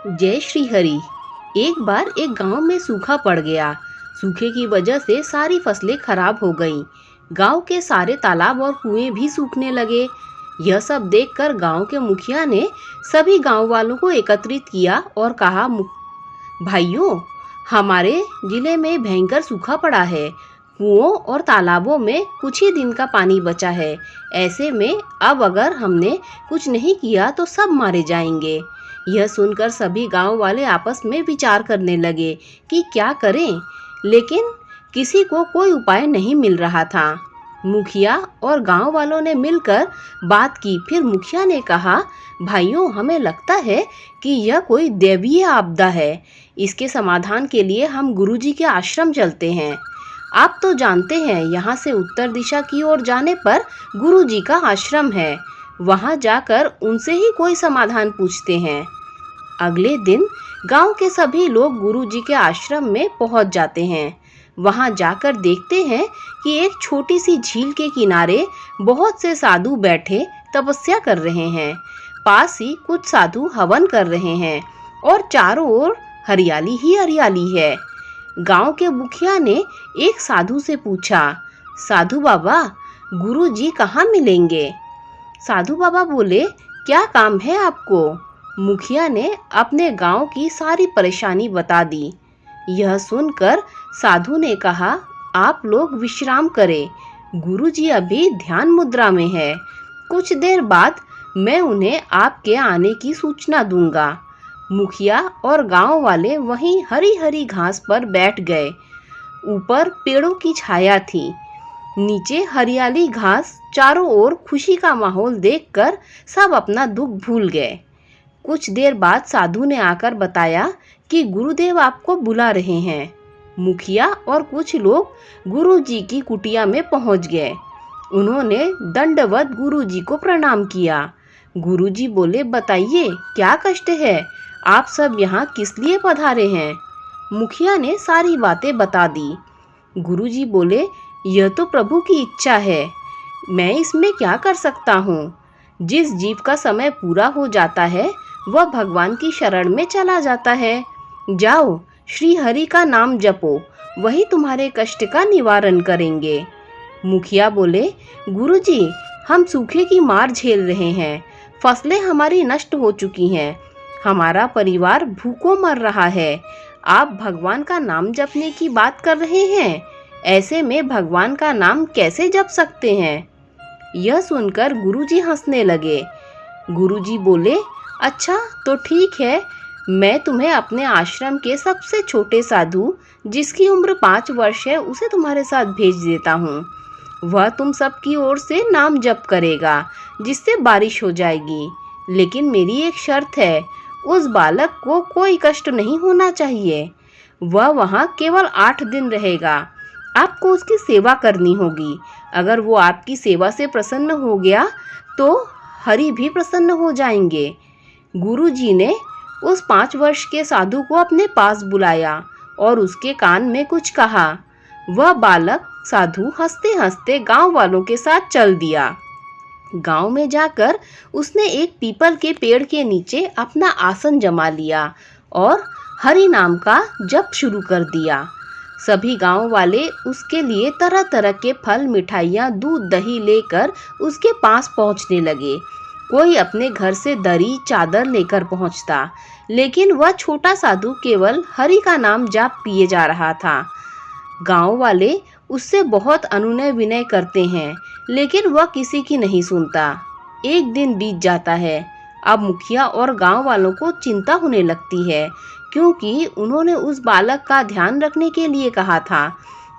जय श्री हरि। एक बार एक गांव में सूखा पड़ गया। सूखे की वजह से सारी फसलें खराब हो गईं। गांव के सारे तालाब और कुएं भी सूखने लगे। यह सब देखकर गांव के मुखिया ने सभी गांव वालों को एकत्रित किया और कहा, भाइयों, हमारे जिले में भयंकर सूखा पड़ा है। कुओं और तालाबों में कुछ ही दिन का पानी बचा है। ऐसे में अब अगर हमने कुछ नहीं किया तो सब मारे जाएंगे। यह सुनकर सभी गांव वाले आपस में विचार करने लगे कि क्या करें, लेकिन किसी को कोई उपाय नहीं मिल रहा था। मुखिया और गांव वालों ने मिलकर बात की। फिर मुखिया ने कहा, भाइयों, हमें लगता है कि यह कोई दैवीय आपदा है। इसके समाधान के लिए हम गुरुजी के आश्रम चलते हैं। आप तो जानते हैं, यहाँ से उत्तर दिशा की ओर जाने पर गुरुजी का आश्रम है। वहाँ जाकर उनसे ही कोई समाधान पूछते हैं। अगले दिन गांव के सभी लोग गुरुजी के आश्रम में पहुँच जाते हैं। वहां जाकर देखते हैं कि एक छोटी सी झील के किनारे बहुत से साधु बैठे तपस्या कर रहे हैं। पास ही कुछ साधु हवन कर रहे हैं और चारों ओर हरियाली ही हरियाली है। गांव के मुखिया ने एक साधु से पूछा, साधु बाबा, गुरुजी कहाँ मिलेंगे? साधु बाबा बोले, क्या काम है आपको? मुखिया ने अपने गांव की सारी परेशानी बता दी। यह सुनकर साधु ने कहा, आप लोग विश्राम करें। गुरुजी अभी ध्यान मुद्रा में है। कुछ देर बाद मैं उन्हें आपके आने की सूचना दूंगा। मुखिया और गांव वाले वहीं हरी हरी घास पर बैठ गए। ऊपर पेड़ों की छाया थी, नीचे हरियाली घास। चारों ओर खुशी का माहौल देखकर सब अपना दुख भूल गए। कुछ देर बाद साधु ने आकर बताया कि गुरुदेव आपको बुला रहे हैं। मुखिया और कुछ लोग गुरुजी की कुटिया में पहुंच गए। उन्होंने दंडवत गुरुजी को प्रणाम किया। गुरुजी बोले, बताइए, क्या कष्ट है? आप सब यहाँ किस लिए पधारे हैं? मुखिया ने सारी बातें बता दी। गुरुजी बोले, यह तो प्रभु की इच्छा है, मैं इसमें क्या कर सकता हूँ। जिस जीव का समय पूरा हो जाता है वह भगवान की शरण में चला जाता है। जाओ, श्री हरि का नाम जपो, वही तुम्हारे कष्ट का निवारण करेंगे। मुखिया बोले, गुरुजी, हम सूखे की मार झेल रहे हैं। फसलें हमारी नष्ट हो चुकी हैं। हमारा परिवार भूखों मर रहा है। आप भगवान का नाम जपने की बात कर रहे हैं। ऐसे में भगवान का नाम कैसे जप सकते हैं? यह सुनकर गुरुजी हंसने लगे। गुरुजी बोले, अच्छा तो ठीक है, मैं तुम्हें अपने आश्रम के सबसे छोटे साधु, जिसकी उम्र 5 वर्ष है, उसे तुम्हारे साथ भेज देता हूँ। वह तुम सबकी ओर से नाम जप करेगा, जिससे बारिश हो जाएगी। लेकिन मेरी एक शर्त है, उस बालक को कोई कष्ट नहीं होना चाहिए। वह वहाँ केवल 8 दिन रहेगा। आपको उसकी सेवा करनी होगी। अगर वो आपकी सेवा से प्रसन्न हो गया तो हरि भी प्रसन्न हो जाएंगे। गुरुजी ने उस 5 वर्ष के साधु को अपने पास बुलाया और उसके कान में कुछ कहा। वह बालक साधु हंसते हंसते गांव वालों के साथ चल दिया। गांव में जाकर उसने एक पीपल के पेड़ के नीचे अपना आसन जमा लिया और हरि नाम का जप शुरू कर दिया। सभी गांव वाले उसके लिए तरह तरह के फल, मिठाइयाँ, दूध, दही लेकर उसके पास पहुंचने लगे। कोई अपने घर से दरी, चादर लेकर पहुंचता, लेकिन वह छोटा साधु केवल हरि का नाम जाप पिए जा रहा था। गांव वाले उससे बहुत अनुनय विनय करते हैं, लेकिन वह किसी की नहीं सुनता। एक दिन बीत जाता है। अब मुखिया और गांव वालों को चिंता होने लगती है, क्योंकि उन्होंने उस बालक का ध्यान रखने के लिए कहा था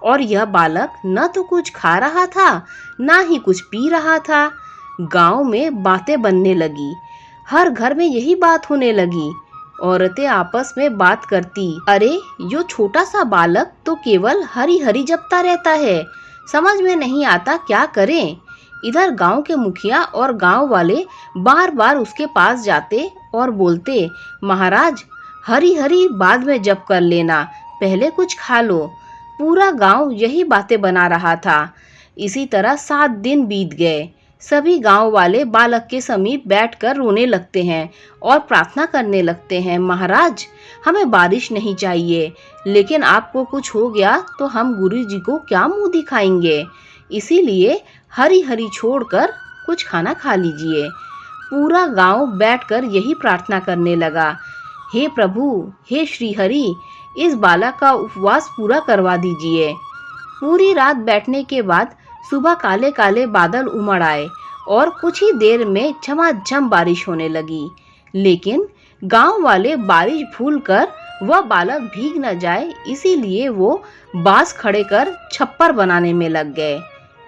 और यह बालक न तो कुछ खा रहा था, ना ही कुछ पी रहा था। गांव में बातें बनने लगी। हर घर में यही बात होने लगी। औरतें आपस में बात करती, अरे यो छोटा सा बालक तो केवल हरि हरि जपता रहता है, समझ में नहीं आता क्या करें। इधर गांव के मुखिया और गांव वाले बार बार उसके पास जाते और बोलते, महाराज, हरि हरि बाद में जप कर लेना, पहले कुछ खा लो। पूरा गांव यही बातें बना रहा था। इसी तरह 7 दिन बीत गए। सभी गांव वाले बालक के समीप बैठकर रोने लगते हैं और प्रार्थना करने लगते हैं, महाराज हमें बारिश नहीं चाहिए, लेकिन आपको कुछ हो गया तो हम गुरु जी को क्या मुंह दिखाएंगे, इसीलिए हरी हरी छोड़कर कुछ खाना खा लीजिए। पूरा गांव बैठकर यही प्रार्थना करने लगा, हे प्रभु, हे श्री हरि, इस बालक का उपवास पूरा करवा दीजिए। पूरी रात बैठने के बाद सुबह काले काले बादल उमड़ आए और कुछ ही देर में झमाझम बारिश होने लगी। लेकिन गांव वाले बारिश भूल कर वह बालक भीग न जाए, इसीलिए वो बांस खड़े कर छप्पर बनाने में लग गए।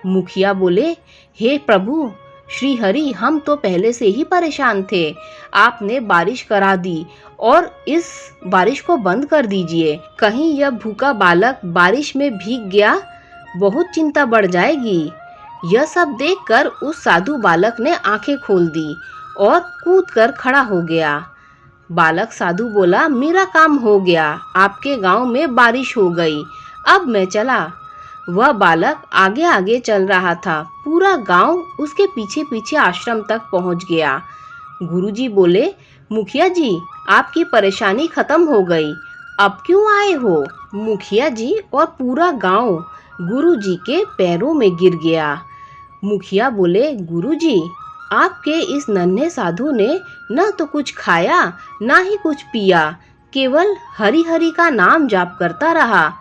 मुखिया बोले, हे प्रभु श्री हरि, हम तो पहले से ही परेशान थे, आपने बारिश करा दी और इस बारिश को बंद कर दीजिए। कहीं यह भूखा बालक बारिश में भीग गया, बहुत चिंता बढ़ जाएगी। यह सब देखकर उस साधु बालक ने आंखें खोल दी और कूदकर खड़ा हो गया। बालक साधु बोला, मेरा काम हो गया, आपके गांव में बारिश हो गई, अब मैं चला। वह बालक आगे आगे चल रहा था, पूरा गांव उसके पीछे पीछे आश्रम तक पहुंच गया। गुरुजी बोले, मुखिया जी आपकी परेशानी खत्म हो गई, अब क्यों आए हो? मुखिया जी और पूरा गांव गुरुजी के पैरों में गिर गया। मुखिया बोले, गुरुजी आपके इस नन्हे साधु ने न तो कुछ खाया ना ही कुछ पिया, केवल हरि हरि का नाम जाप करता रहा,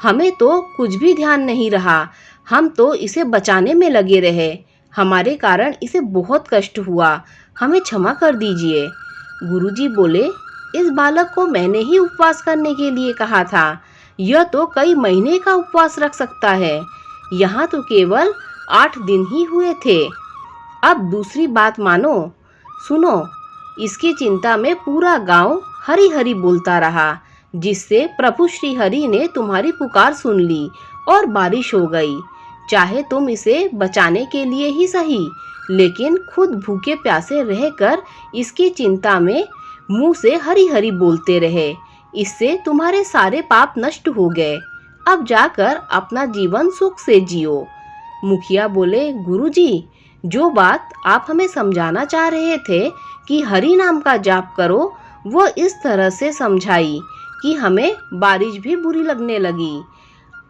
हमें तो कुछ भी ध्यान नहीं रहा, हम तो इसे बचाने में लगे रहे, हमारे कारण इसे बहुत कष्ट हुआ, हमें क्षमा कर दीजिए। गुरुजी बोले, इस बालक को मैंने ही उपवास करने के लिए कहा था, यह तो कई महीने का उपवास रख सकता है, यहाँ तो केवल 8 दिन ही हुए थे। अब दूसरी बात मानो, सुनो। इसकी चिंता में पूरा गांव हरि हरि बोलता रहा, जिससे प्रभु श्री हरि ने तुम्हारी पुकार सुन ली और बारिश हो गई। चाहे तुम इसे बचाने के लिए ही सही, लेकिन खुद भूखे प्यासे रहकर इसकी चिंता में मुंह से हरि हरि बोलते रहे, इससे तुम्हारे सारे पाप नष्ट हो गए, अब जाकर अपना जीवन सुख से जियो। मुखिया बोले, गुरुजी जो बात आप हमें समझाना चाह रहे थे कि हरि नाम का जाप करो, वो इस तरह से समझाई कि हमें बारिश भी बुरी लगने लगी।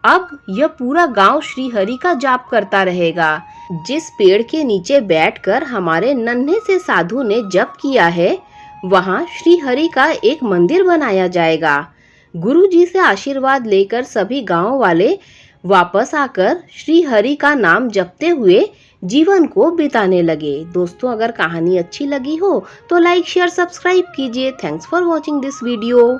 अब यह पूरा गांव श्री हरि का जाप करता रहेगा। जिस पेड़ के नीचे बैठकर हमारे नन्हे से साधु ने जप किया है, वहां श्री हरि का एक मंदिर बनाया जाएगा। गुरुजी से आशीर्वाद लेकर सभी गांव वाले वापस आकर श्री हरि का नाम जपते हुए जीवन को बिताने लगे। दोस्तों, अगर कहानी अच्छी लगी हो तो लाइक शेयर सब्सक्राइब कीजिए। Thanks for watching this video.